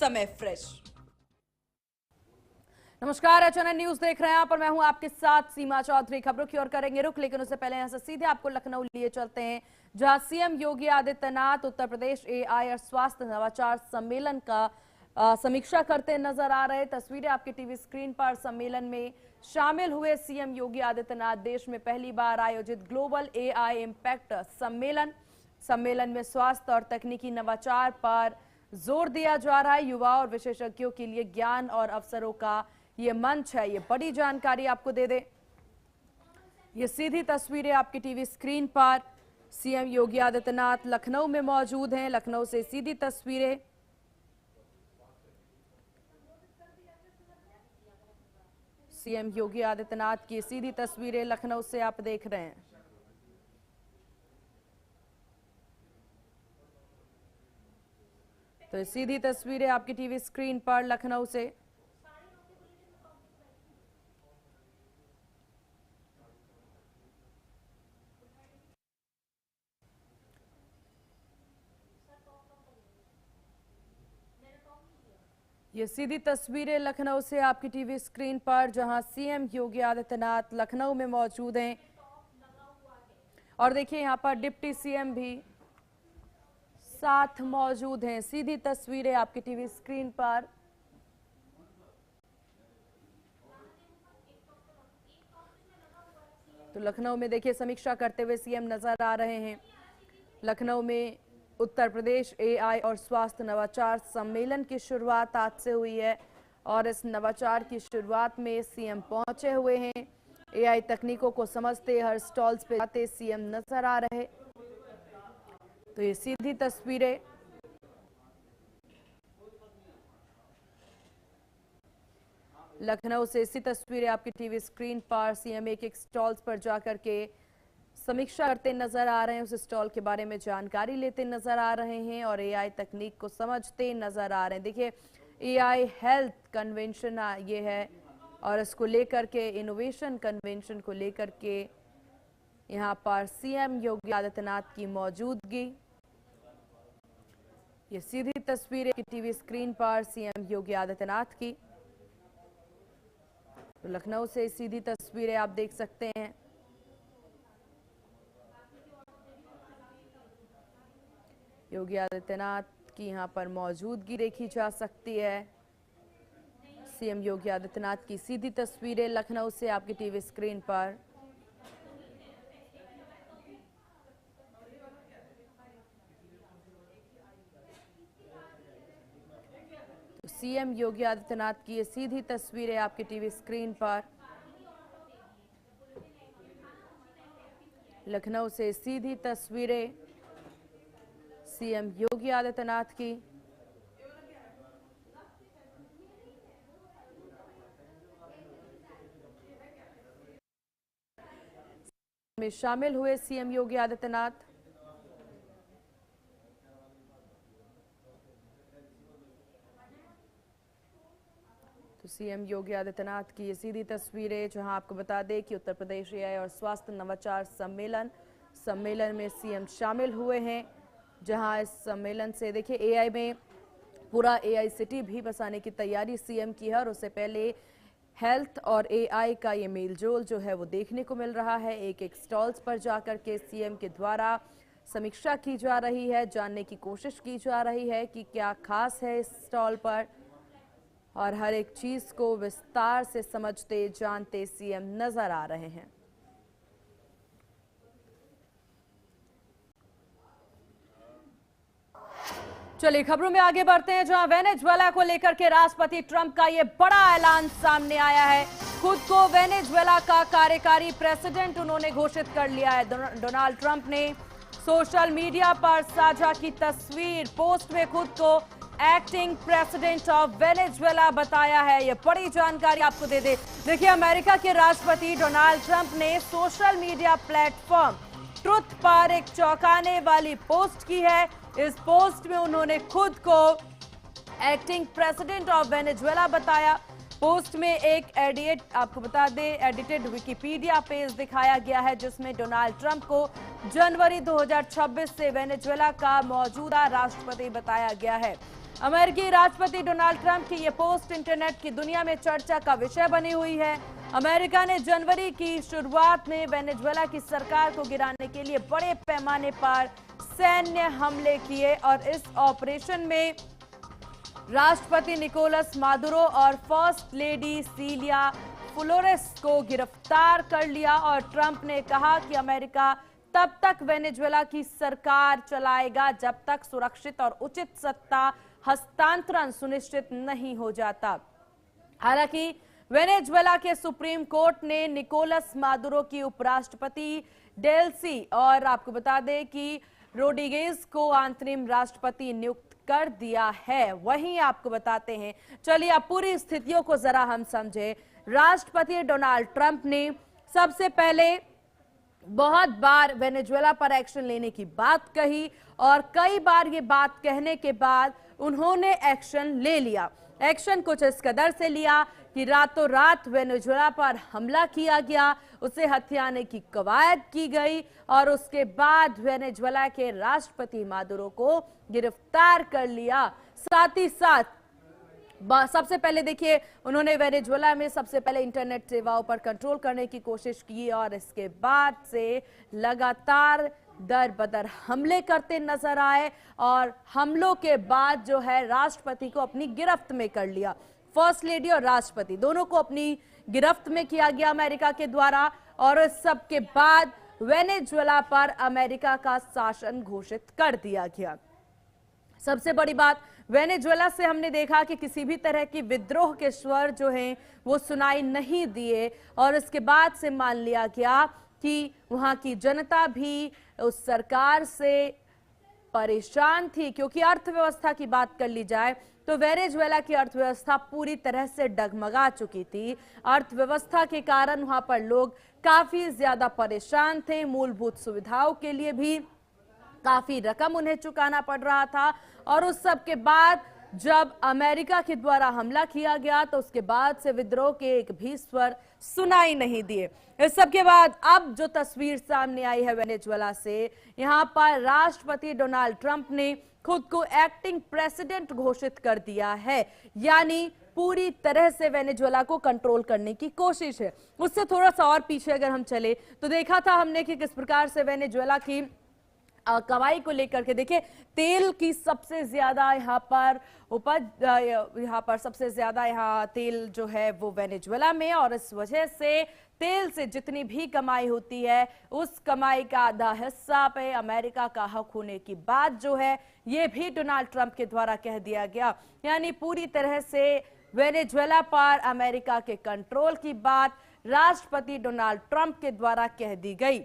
समय फ्रेश। नमस्कार, HNN news देख रहे हैं आप और मैं हूं आपके साथ सीमा चौधरी। खबरों की ओर करेंगे रुख, लेकिन उससे पहले यहां से सीधे आपको लखनऊ लिए चलते हैं, जहां सीएम योगी आदित्यनाथ उत्तर प्रदेश एआई और स्वास्थ्य नवाचार सम्मेलन का समीक्षा करते नजर आ रहे। तस्वीरें आपके टीवी स्क्रीन पर। सम्मेलन में शामिल हुए सीएम योगी आदित्यनाथ। देश में पहली बार आयोजित ग्लोबल एआई इम्पैक्ट सम्मेलन में स्वास्थ्य और तकनीकी नवाचार पर जोर दिया जा रहा है। युवा और विशेषज्ञों के लिए ज्ञान और अवसरों का ये मंच है। ये बड़ी जानकारी आपको दे दे, ये सीधी तस्वीरें आपकी टीवी स्क्रीन पर। सीएम योगी आदित्यनाथ लखनऊ में मौजूद हैं। लखनऊ से सीधी तस्वीरें। सीएम योगी आदित्यनाथ की सीधी तस्वीरें लखनऊ से आप देख रहे हैं। तो सीधी तस्वीरें आपकी टीवी स्क्रीन पर लखनऊ से। ये सीधी तस्वीरें लखनऊ से आपकी टीवी स्क्रीन पर, जहां सीएम योगी आदित्यनाथ लखनऊ में मौजूद हैं। और देखिए यहां पर डिप्टी सीएम भी साथ मौजूद हैं। सीधी तस्वीरें आपकी टीवी स्क्रीन पर। तो लखनऊ में देखिए समीक्षा करते हुए सीएम नजर आ रहे हैं। लखनऊ में उत्तर प्रदेश एआई और स्वास्थ्य नवाचार सम्मेलन की शुरुआत आज से हुई है और इस नवाचार की शुरुआत में सीएम पहुंचे हुए हैं। एआई तकनीकों को समझते हर स्टॉल्स पे जाते सीएम नजर आ रहे। तो ये सीधी तस्वीरें लखनऊ से, इसी तस्वीरें आपकी टीवी स्क्रीन पर। सीएम एक स्टॉल्स पर जाकर के समीक्षा करते नजर आ रहे हैं, उस स्टॉल के बारे में जानकारी लेते नजर आ रहे हैं और एआई तकनीक को समझते नजर आ रहे हैं। देखिए एआई हेल्थ कन्वेंशन ये है और इसको लेकर के इनोवेशन कन्वेंशन को लेकर के यहाँ पर सीएम योगी आदित्यनाथ की मौजूदगी। ये सीधी तस्वीरें की टीवी स्क्रीन पर सीएम योगी आदित्यनाथ की। तो लखनऊ से सीधी तस्वीरें आप देख सकते हैं। योगी आदित्यनाथ की यहां पर मौजूदगी देखी जा सकती है। सीएम योगी आदित्यनाथ की सीधी तस्वीरें लखनऊ से आपकी टीवी स्क्रीन पर। तो सीएम योगी आदित्यनाथ की ये सीधी तस्वीरें आपकी टीवी स्क्रीन पर। लखनऊ से सीधी तस्वीरें सीएम योगी आदित्यनाथ की। में शामिल हुए सीएम योगी आदित्यनाथ। तो सीएम योगी आदित्यनाथ की ये सीधी तस्वीरें, जहां आपको बता दें कि उत्तर प्रदेश एआई और स्वास्थ्य नवाचार सम्मेलन में सीएम शामिल हुए हैं। जहां इस सम्मेलन से देखिए एआई में पूरा एआई सिटी भी बसाने की तैयारी सीएम की है और उससे पहले हेल्थ और एआई का ये मेलजोल जो है वो देखने को मिल रहा है। एक स्टॉल्स पर जाकर के सीएम के द्वारा समीक्षा की जा रही है, जानने की कोशिश की जा रही है कि क्या खास है इस स्टॉल पर, और हर एक चीज को विस्तार से समझते जानते सीएम नजर आ रहे हैं। चलिए खबरों में आगे बढ़ते हैं, जहां वेनेजुएला को लेकर के राष्ट्रपति ट्रंप का यह बड़ा ऐलान सामने आया है। खुद को वेनेजुएला का कार्यकारी प्रेसिडेंट उन्होंने घोषित कर लिया है। डोनाल्ड ट्रंप ने सोशल मीडिया पर साझा की तस्वीर, पोस्ट में खुद को एक्टिंग प्रेसिडेंट ऑफ वेनेजुएला बताया है। यह बड़ी जानकारी आपको दे दे। देखिए अमेरिका के राष्ट्रपति डोनाल्ड ट्रंप ने सोशल मीडिया प्लेटफॉर्म ट्रुथ पर एक चौंकाने वाली पोस्ट की है। इस पोस्ट में उन्होंने खुद को एक्टिंग प्रेसिडेंट ऑफ वेनेजुएला बताया। पोस्ट में एक आपको बता दें एडिटेड विकिपीडिया पेज दिखाया गया है, जिसमें डोनाल्ड ट्रंप को जनवरी 2026 से वेनेजुएला का मौजूदा राष्ट्रपति बताया गया है। अमेरिकी राष्ट्रपति डोनाल्ड ट्रंप की ये पोस्ट इंटरनेट की दुनिया में चर्चा का विषय बनी हुई है। अमेरिका ने जनवरी की शुरुआत में वेनेजुएला की सरकार को गिराने के लिए बड़े पैमाने पर सैन्य हमले किए और इस ऑपरेशन में राष्ट्रपति निकोलस मादुरो और फर्स्ट लेडी सिलिया फ्लोरेस को गिरफ्तार कर लिया और ट्रंप ने कहा कि अमेरिका तब तक वेनेजुएला की सरकार चलाएगा जब तक सुरक्षित और उचित सत्ता हस्तांतरण सुनिश्चित नहीं हो जाता। हालांकि वेनेजुएला के सुप्रीम कोर्ट ने निकोलस मादुरो की उपराष्ट्रपति डेल्सी और आपको बता दें कि रोड्रिगेज को अंतरिम राष्ट्रपति नियुक्त कर दिया है। वहीं आपको बताते हैं, चलिए अब पूरी स्थितियों को जरा हम समझे। राष्ट्रपति डोनाल्ड ट्रंप ने सबसे पहले बहुत बार वेनेजुएला पर एक्शन लेने की बात कही और कई बार ये बात कहने के बाद उन्होंने एक्शन ले लिया। एक्शन कुछ इस कदर से लिया कि रातों रात वेनेजुएला पर हमला किया गया, उसे हथियाने की कवायद की गई और उसके बाद वेनेजुएला के राष्ट्रपति मादुरो को गिरफ्तार कर लिया। साथ ही साथ सबसे पहले देखिए, उन्होंने वेनेजुएला में सबसे पहले इंटरनेट सेवाओं पर कंट्रोल करने की कोशिश की और इसके बाद से लगातार दर बदर हमले करते नजर आए और हमलों के बाद जो है राष्ट्रपति को अपनी गिरफ्त में कर लिया। फर्स्ट लेडी और राष्ट्रपति दोनों को अपनी गिरफ्त में किया गया अमेरिका के द्वारा और इस सब के बाद वेनेजुएला पर अमेरिका का शासन घोषित कर दिया गया। सबसे बड़ी बात, वेनेजुएला से हमने देखा कि किसी भी तरह की विद्रोह के स्वर जो हैं वो सुनाई नहीं दिए और इसके बाद से मान लिया गया कि वहां की जनता भी उस सरकार से परेशान थी, क्योंकि अर्थव्यवस्था की बात कर ली जाए तो वेनेजुएला की अर्थव्यवस्था पूरी तरह से डगमगा चुकी थी। अर्थव्यवस्था के कारण वहां पर लोग काफी ज्यादा परेशान थे, मूलभूत सुविधाओं के लिए भी काफी रकम उन्हें चुकाना पड़ रहा था और उस सब के बाद जब अमेरिका के द्वारा हमला किया गया तो उसके बाद से विद्रोह के एक भी स्वर सुनाई नहीं दिए। इस सब के बाद अब जो तस्वीर सामने आई है वेनेजुएला से, यहां पर राष्ट्रपति डोनाल्ड ट्रंप ने खुद को एक्टिंग प्रेसिडेंट घोषित कर दिया है, यानी पूरी तरह से वेनेजुएला को कंट्रोल करने की कोशिश है। उससे थोड़ा सा और पीछे अगर हम चले तो देखा था हमने कि किस प्रकार से वेनेजुएला की कमाई को लेकर के, देखिए तेल की सबसे ज्यादा यहाँ पर उपज, यहाँ पर सबसे ज्यादा यहाँ तेल जो है वो वेनेजुएला में, और इस वजह से तेल से जितनी भी कमाई होती है उस कमाई का आधा हिस्सा पे अमेरिका का हक होने की बात जो है ये भी डोनाल्ड ट्रंप के द्वारा कह दिया गया। यानी पूरी तरह से वेनेजुएला पर अमेरिका के कंट्रोल की बात राष्ट्रपति डोनाल्ड ट्रंप के द्वारा कह दी गई।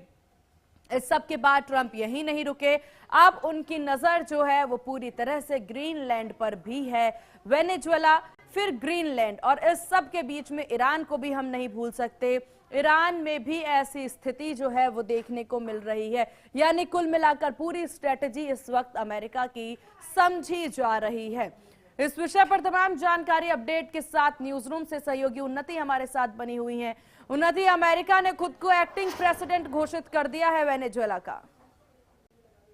इस सब के बाद ट्रंप यही नहीं रुके, अब उनकी नजर जो है वो पूरी तरह से ग्रीनलैंड पर भी है। वेनेजुएला फिर ग्रीनलैंड और इस सब के बीच में ईरान को भी हम नहीं भूल सकते। ईरान में भी ऐसी स्थिति जो है वो देखने को मिल रही है। यानी कुल मिलाकर पूरी स्ट्रेटजी इस वक्त अमेरिका की समझी जा रही है। इस विषय पर तमाम जानकारी अपडेट के साथ न्यूज रूम से सहयोगी उन्नति हमारे साथ बनी हुई हैं। उन्नति, अमेरिका ने खुद को एक्टिंग प्रेसिडेंट घोषित कर दिया है वेनेजुएला का।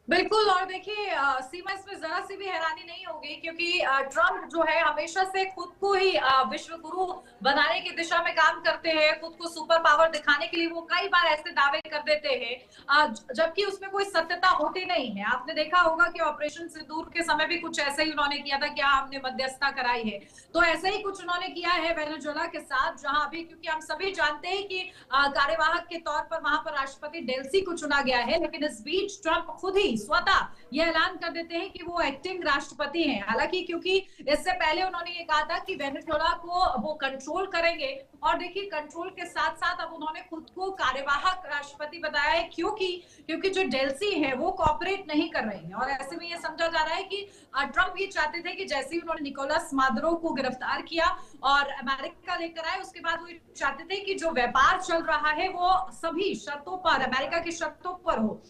बिल्कुल, और देखिए सीमा, इसमें जरा सी भी हैरानी नहीं होगी क्योंकि ट्रंप जो है हमेशा से खुद को ही विश्व गुरु बनाने की दिशा में काम करते हैं। खुद को सुपर पावर दिखाने के लिए वो कई बार ऐसे दावे कर देते हैं जबकि उसमें कोई सत्यता होती नहीं है। आपने देखा होगा कि ऑपरेशन सिंदूर के समय भी कुछ ऐसे ही उन्होंने किया था, क्या हमने मध्यस्थता कराई है, तो ऐसे ही कुछ उन्होंने किया है वेनेजुएला के साथ, जहां अभी क्योंकि हम सभी जानते हैं कि कार्यवाहक के तौर पर वहां पर राष्ट्रपति डेल्सी को चुना गया है, लेकिन इस बीच ट्रंप खुद ही स्वतः यह ऐलान कर देते हैं कि वो एक्टिंग राष्ट्रपति हैं। हालांकि क्योंकि इससे पहले उन्होंने ये कहा था कि वेनेजुएला को वो कंट्रोल करेंगे, और देखिए कंट्रोल के साथ साथ अब उन्होंने खुद को कार्यवाहक राष्ट्रपति बताया है, क्योंकि जो डेल्सी है वो कोऑपरेट नहीं कर रही है। और ऐसे में ये समझा जा रहा है कि ट्रंप ये चाहते थे कि जैसे ही उन्होंने निकोलस मादुरो को गिरफ्तार किया और अमेरिका लेकर आए, उसके बाद वो चाहते थे कि जो व्यापार चल रहा है वो सभी शर्तों पर, अमेरिका की शर्तों पर हो।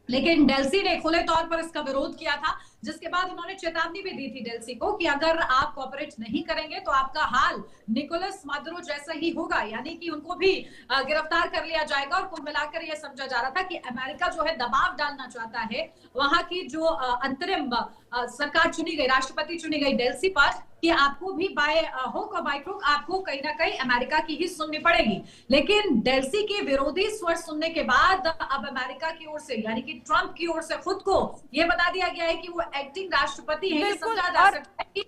लेकिन डेल्सी ने खुले तौर पर इसका विरोध किया था। जिसके बाद उन्होंने चेतावनी भी दी थी डेल्सी को कि अगर आप कोऑपरेट नहीं करेंगे तो आपका हाल निकोलस मादुरो जैसा ही होगा, यानी कि उनको भी गिरफ्तार कर लिया जाएगा। और कुल मिलाकर यह समझा जा रहा था कि अमेरिका जो है दबाव डालना चाहता है वहां की जो अंतरिम सरकार चुनी गई, राष्ट्रपति चुनी गई डेल्सी पर, कि आपको भी बाय होक और बाय क्रुक आपको कहीं ना कहीं अमेरिका की ही सुननी पड़ेगी। लेकिन डेल्सी के विरोधी स्वर सुनने के बाद अब अमेरिका की ओर से यानी कि ट्रंप की ओर से खुद को यह बता दिया गया है कि वो एक्टिंग राष्ट्रपति है। ये समझा जा सकता है कि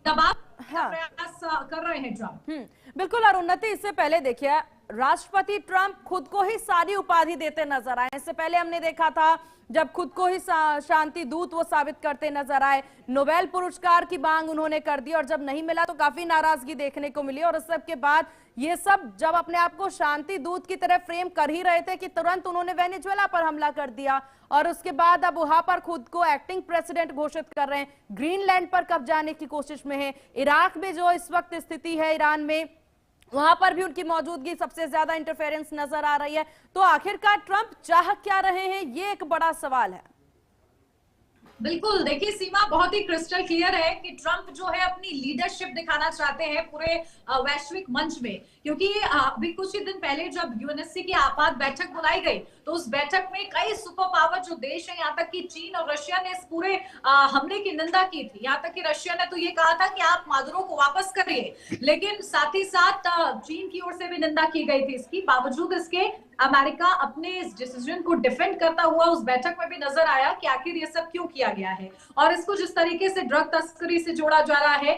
दबाव का प्रयास कर रहे हैं ट्रंप। बिल्कुल। और उन्नति, इससे पहले देखिए राष्ट्रपति ट्रंप खुद को ही सारी उपाधि देते नजर आए। इससे पहले हमने देखा था जब खुद को ही शांति दूत वो साबित करते नजर आए, नोबेल पुरस्कार की मांग उन्होंने कर दी और जब नहीं मिला तो काफी नाराजगी देखने को मिली। और इस सब के बाद ये सब जब अपने आप को शांति दूत की तरह फ्रेम कर ही रहे थे कि तुरंत उन्होंने वेनेजुएला पर हमला कर दिया और उसके बाद अब वहां पर खुद को एक्टिंग प्रेसिडेंट घोषित कर रहे हैं, ग्रीनलैंड पर कब्जा जाने की कोशिश में है, इराक में जो इस वक्त स्थिति है ईरान में वहां पर भी उनकी मौजूदगी सबसे ज्यादा इंटरफेरेंस नजर आ रही है। तो आखिरकार ट्रंप चाह क्या रहे हैं, ये एक बड़ा सवाल है। बिल्कुल, देखिए सीमा, बहुत ही क्रिस्टल क्लियर है कि ट्रंप जो है अपनी लीडरशिप दिखाना चाहते हैं पूरे वैश्विक मंच में, क्योंकि अभी कुछ ही दिन पहले जब यूएनएससी की आपात बैठक बुलाई गई तो उस बैठक में कई सुपर पावर जो देश है, यहाँ तक कि चीन और रशिया ने इस पूरे हमले की निंदा की थी। यहाँ तक कि रशिया ने तो ये कहा था कि आप मादुरो को वापस करिए, लेकिन साथ ही साथ चीन की ओर से भी निंदा की गई थी इसकी। बावजूद इसके अमेरिका अपने इस डिसीजन को डिफेंड करता हुआ उस बैठक में भी नजर आया कि आखिर ये सब क्यों किया गया है और इसको जिस तरीके से ड्रग तस्करी से जोड़ा जा रहा है,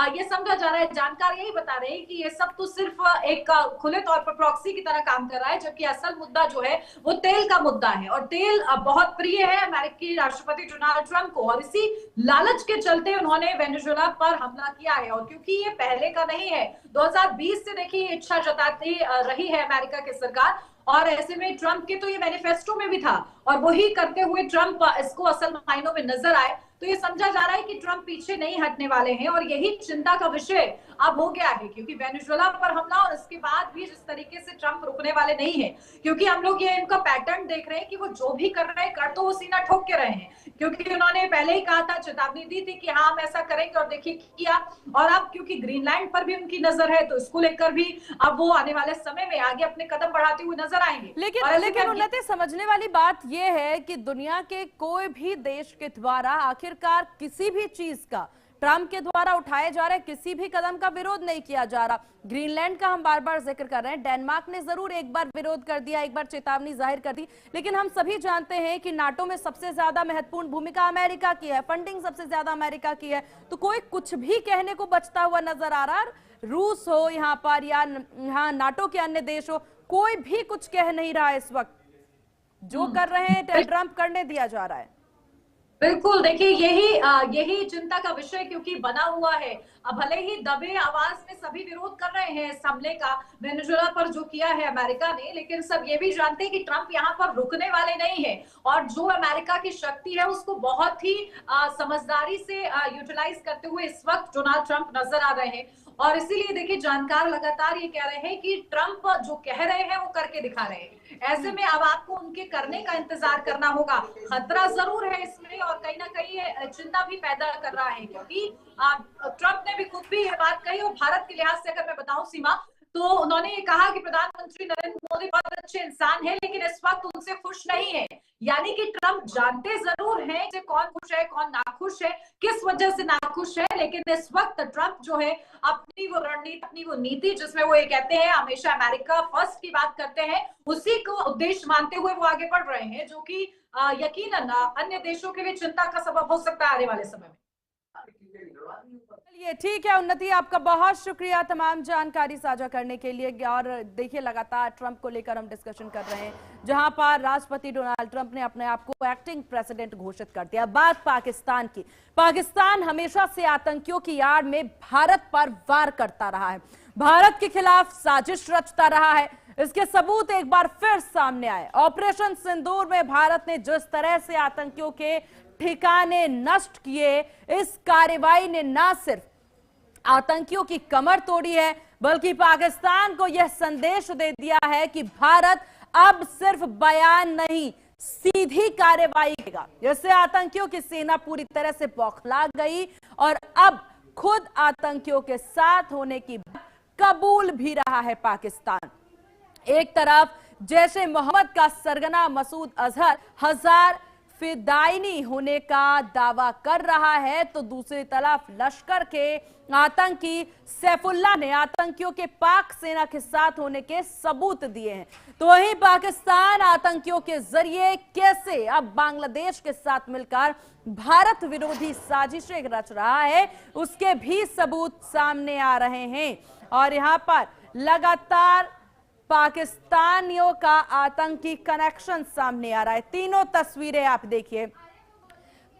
ये समझा जा रहा है। जानकार यही बता रहे हैं कि ये सब तो सिर्फ एक खुले तौर पर प्रॉक्सी की तरह काम कर रहा है, जबकि असल मुद्दा जो है वो तेल का मुद्दा है और तेल बहुत प्रिय है अमेरिकी राष्ट्रपति डोनाल्ड ट्रंप को और इसी लालच के चलते उन्होंने वेनेजुएला पर हमला किया है। और क्योंकि ये पहले का नहीं है, 2020 से देखिए इच्छा जताती रही है अमेरिका की सरकार और ऐसे में ट्रंप के तो ये मैनिफेस्टो में भी था और वही करते हुए ट्रंप इसको असल मायनों में नजर आए। तो ये समझा जा रहा है कि ट्रंप पीछे नहीं हटने वाले हैं और यही चिंता का विषय अब हो गया है, क्योंकि वेनेजुएला पर हमला और इसके बाद भी जिस तरीके से ट्रंप रुकने वाले नहीं है, क्योंकि हम लोग ये इनका पैटर्न देख रहे हैं कि वो जो भी कर रहे हैं कर तो वो सीना ठोक के रहे हैं, क्योंकि उन्होंने पहले ही कहा था, चेतावनी दी थी कि हाँ हम ऐसा करेंगे और देखिए किया। और अब क्योंकि ग्रीनलैंड पर भी उनकी नजर है तो इसको लेकर भी अब वो आने वाले समय में आगे अपने कदम बढ़ाते हुए नजर आएंगे। लेकिन उन्नति, समझने वाली बात यह है कि दुनिया के कोई भी देश के द्वारा आखिरकार किसी भी चीज का ट्रंप के द्वारा उठाए जा रहे किसी भी कदम का विरोध नहीं किया जा रहा। ग्रीनलैंड का हम बार बार जिक्र कर रहे हैं, डेनमार्क ने जरूर एक बार विरोध कर दिया, एक बार चेतावनी जाहिर कर दी, लेकिन हम सभी जानते हैं कि नाटो में सबसे ज्यादा महत्वपूर्ण भूमिका अमेरिका की है, फंडिंग सबसे ज्यादा अमेरिका की है, तो कोई कुछ भी कहने को बचता हुआ नजर आ रहा। रूस हो यहाँ पर या यहाँ नाटो के अन्य देश हो, कोई भी कुछ कह नहीं रहा है इस वक्त। जो कर रहे हैं ट्रंप करने दिया जा रहा है। बिल्कुल, देखिए यही चिंता का विषय क्योंकि बना हुआ है। अब भले ही दबे आवाज में सभी विरोध कर रहे हैं इस हमले का वेनेजुएला पर जो किया है अमेरिका ने, लेकिन सब ये भी जानते हैं कि ट्रंप यहाँ पर रुकने वाले नहीं है और जो अमेरिका की शक्ति है उसको बहुत ही समझदारी से यूटिलाइज करते हुए इस वक्त डोनाल्ड ट्रंप नजर आ रहे हैं। और इसीलिए देखिए जानकार लगातार ये कह रहे हैं कि ट्रंप जो कह रहे हैं वो करके दिखा रहे हैं। ऐसे में अब आपको उनके करने का इंतजार करना होगा। खतरा जरूर है इसमें और कहीं ना कहीं चिंता भी पैदा कर रहा है, क्योंकि ट्रंप ने भी खुद भी ये बात कही और भारत के लिहाज से अगर मैं बताऊं सीमा, तो उन्होंने ये कहा कि प्रधानमंत्री नरेंद्र मोदी बहुत अच्छे इंसान हैं लेकिन इस वक्त उनसे खुश नहीं है। यानी कि ट्रंप जानते जरूर हैं कि कौन खुश है कौन नाखुश है, किस वजह से नाखुश है, लेकिन इस वक्त ट्रंप जो है अपनी वो रणनीति, अपनी वो नीति जिसमें वो ये कहते हैं हमेशा अमेरिका फर्स्ट की बात करते हैं, उसी को उद्देश्य मानते हुए वो आगे बढ़ रहे हैं, जो कि यकीनन अन्य देशों के लिए चिंता का सबब हो सकता है आने वाले समय में। चलिए ठीक है उन्नति, आपका बहुत शुक्रिया तमाम जानकारी साझा करने के लिए। और देखिए लगातार ट्रंप को लेकर हम डिस्कशन कर रहे हैं, जहां पर राष्ट्रपति डोनाल्ड ट्रंप ने अपने आप को एक्टिंग प्रेसिडेंट घोषित कर दिया। बात पाकिस्तान की। पाकिस्तान हमेशा से आतंकियों की आड़ में भारत पर वार करता रहा है, भारत के खिलाफ साजिश रचता रहा है। इसके सबूत एक बार फिर सामने आए। ऑपरेशन सिंदूर में भारत ने जिस तरह से आतंकियों के ठिकाने नष्ट किए, इस कार्रवाई ने न सिर्फ आतंकियों की कमर तोड़ी है बल्कि पाकिस्तान को यह संदेश दे दिया है कि भारत अब सिर्फ बयान नहीं, सीधी कार्रवाई करेगा। जिससे आतंकियों की सेना पूरी तरह से बौखला गई और अब खुद आतंकियों के साथ होने की बात कबूल भी रहा है पाकिस्तान। एक तरफ जैश ए मोहम्मद का सरगना मसूद अजहर हजार फिदायनी होने का दावा कर रहा है, तो दूसरी तरफ लश्कर के आतंकी सैफुल्लाह ने आतंकियों के पाक सेना के साथ होने के सबूत दिए हैं। तो वहीं पाकिस्तान आतंकियों के जरिए कैसे अब बांग्लादेश के साथ मिलकर भारत विरोधी साजिशें रच रहा है, उसके भी सबूत सामने आ रहे हैं। और यहां पर लगातार पाकिस्तानियों का आतंकी कनेक्शन सामने आ रहा है। तीनों तस्वीरें आप देखिए।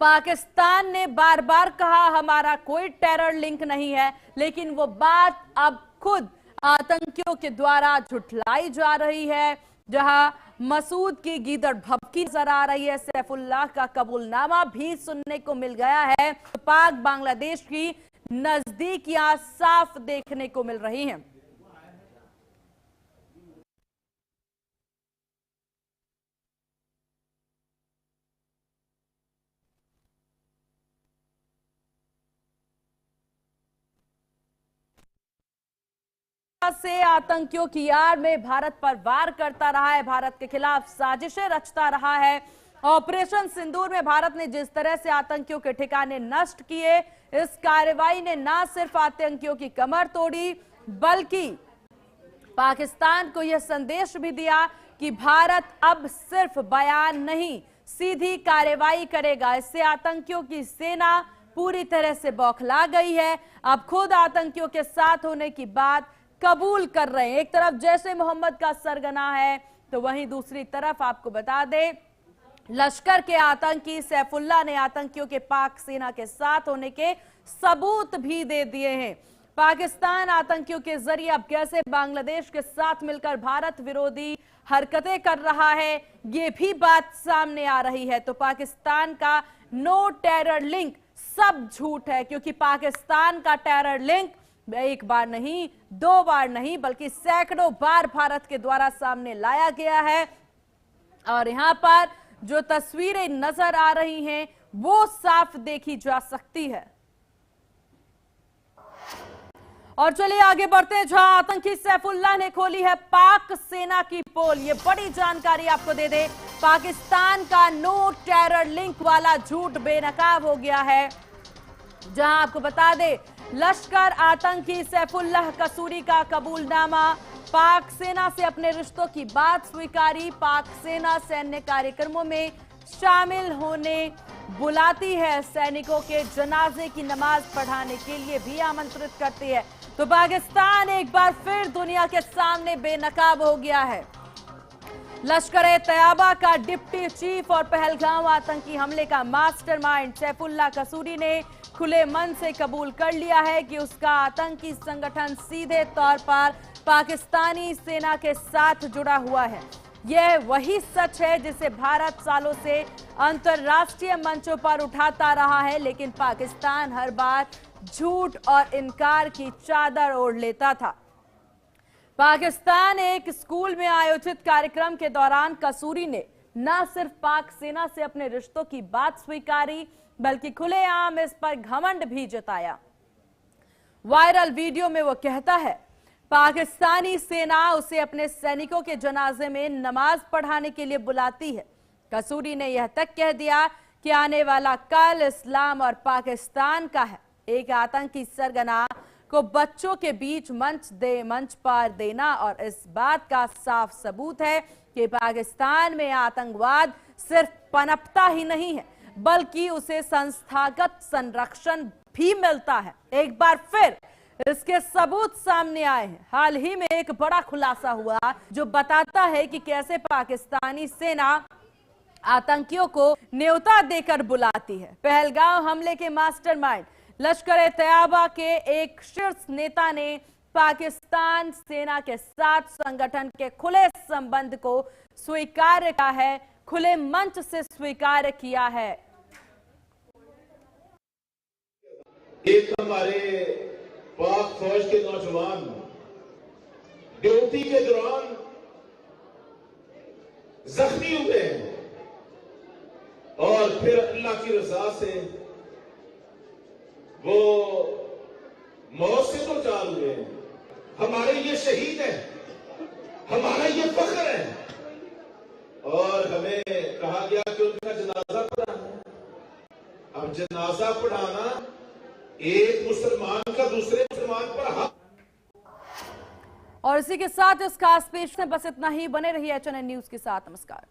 पाकिस्तान ने बार बार कहा हमारा कोई टेरर लिंक नहीं है, लेकिन वो बात अब खुद आतंकियों के द्वारा झुठलाई जा रही है। जहां मसूद की गीदड़ भभकी नजर आ रही है, सैफुल्लाह का कबूलनामा भी सुनने को मिल गया है। पाक बांग्लादेश की नजदीकियां साफ देखने को मिल रही हैं। से आतंकियों की आड़ में भारत पर वार करता रहा है, भारत के खिलाफ साजिशें रचता रहा है। ऑपरेशन सिंदूर में भारत ने जिस तरह से आतंकियों के ठिकाने नष्ट किए, इस कार्रवाई ने न सिर्फ आतंकियों की कमर तोड़ी, बल्कि पाकिस्तान को यह संदेश भी दिया कि भारत अब सिर्फ बयान नहीं, सीधी कार्रवाई करेगा। इससे आतंकियों की सेना पूरी तरह से बौखला गई है। अब खुद आतंकियों के साथ होने की बात कबूल कर रहे हैं। एक तरफ जैश ए मोहम्मद का सरगना है, तो वहीं दूसरी तरफ आपको बता दें लश्कर के आतंकी सैफुल्लाह ने आतंकियों के पाक सेना के साथ होने के सबूत भी दे दिए हैं। पाकिस्तान आतंकियों के जरिए अब कैसे बांग्लादेश के साथ मिलकर भारत विरोधी हरकतें कर रहा है, ये भी बात सामने आ रही है। तो पाकिस्तान का नो टेरर लिंक सब झूठ है, क्योंकि पाकिस्तान का टेरर लिंक एक बार नहीं, दो बार नहीं, बल्कि सैकड़ों बार भारत के द्वारा सामने लाया गया है। और यहां पर जो तस्वीरें नजर आ रही हैं वो साफ देखी जा सकती है। और चलिए आगे बढ़ते हैं, जहां आतंकी सैफुल्लाह ने खोली है पाक सेना की पोल। ये बड़ी जानकारी आपको दे दे, पाकिस्तान का नो टेरर लिंक वाला झूठ बेनकाब हो गया है। जहां आपको बता दे लश्कर आतंकी सैफुल्लाह कसूरी का कबूलनामा, पाक सेना से अपने रिश्तों की बात स्वीकारी, पाक सेना सैन्य कार्यक्रमों में शामिल होने बुलाती है, सैनिकों के जनाजे की नमाज पढ़ाने के लिए भी आमंत्रित करती है। तो पाकिस्तान एक बार फिर दुनिया के सामने बेनकाब हो गया है। लश्कर-ए-तैयबा का डिप्टी चीफ और पहलगाम आतंकी हमले का मास्टरमाइंड सैफुल्लाह कसूरी ने खुले मन से कबूल कर लिया है कि उसका आतंकी संगठन सीधे तौर पर पाकिस्तानी सेना के साथ जुड़ा हुआ है। यह वही सच है जिसे भारत सालों से अंतर्राष्ट्रीय मंचों पर उठाता रहा है, लेकिन पाकिस्तान हर बार झूठ और इनकार की चादर ओढ़ लेता था। पाकिस्तान एक स्कूल में आयोजित कार्यक्रम के दौरान कसूरी ने न सिर्फ पाक सेना से अपने रिश्तों की बात स्वीकारी, बल्कि खुलेआम इस पर घमंड भी जताया। वायरल वीडियो में वो कहता है पाकिस्तानी सेना उसे अपने सैनिकों के जनाजे में नमाज पढ़ाने के लिए बुलाती है। कसूरी ने यह तक कह दिया कि आने वाला कल इस्लाम और पाकिस्तान का है। एक आतंकी सरगना को बच्चों के बीच मंच पर देना और इस बात का साफ सबूत है कि पाकिस्तान में आतंकवाद सिर्फ पनपता ही नहीं है, बल्कि उसे संस्थागत संरक्षण भी मिलता है। एक बार फिर इसके सबूत सामने आए हैं। हाल ही में एक बड़ा खुलासा हुआ जो बताता है कि कैसे पाकिस्तानी सेना आतंकियों को न्योता देकर बुलाती है। पहलगाम हमले के मास्टरमाइंड लश्कर-ए-तैयबा के एक शीर्ष नेता ने पाकिस्तान सेना के साथ संगठन के खुले संबंध को स्वीकार किया है, खुले मंच से स्वीकार किया है। एक हमारे पाक फौज के नौजवान ड्यूटी के दौरान जख्मी हुए हैं, और फिर अल्लाह की रजा से वो मौत से तो चाल हुए हैं। हमारे ये शहीद है, हमारा ये फख्र है, और हमें कहा गया कि उनका जनाजा पढ़ाना है। अब जनाजा पढ़ाना एक मुसलमान का दूसरे मुसलमान पर हक। और इसी के साथ इस खास पेश में बस इतना ही। बने रहिए HNN न्यूज के साथ। नमस्कार।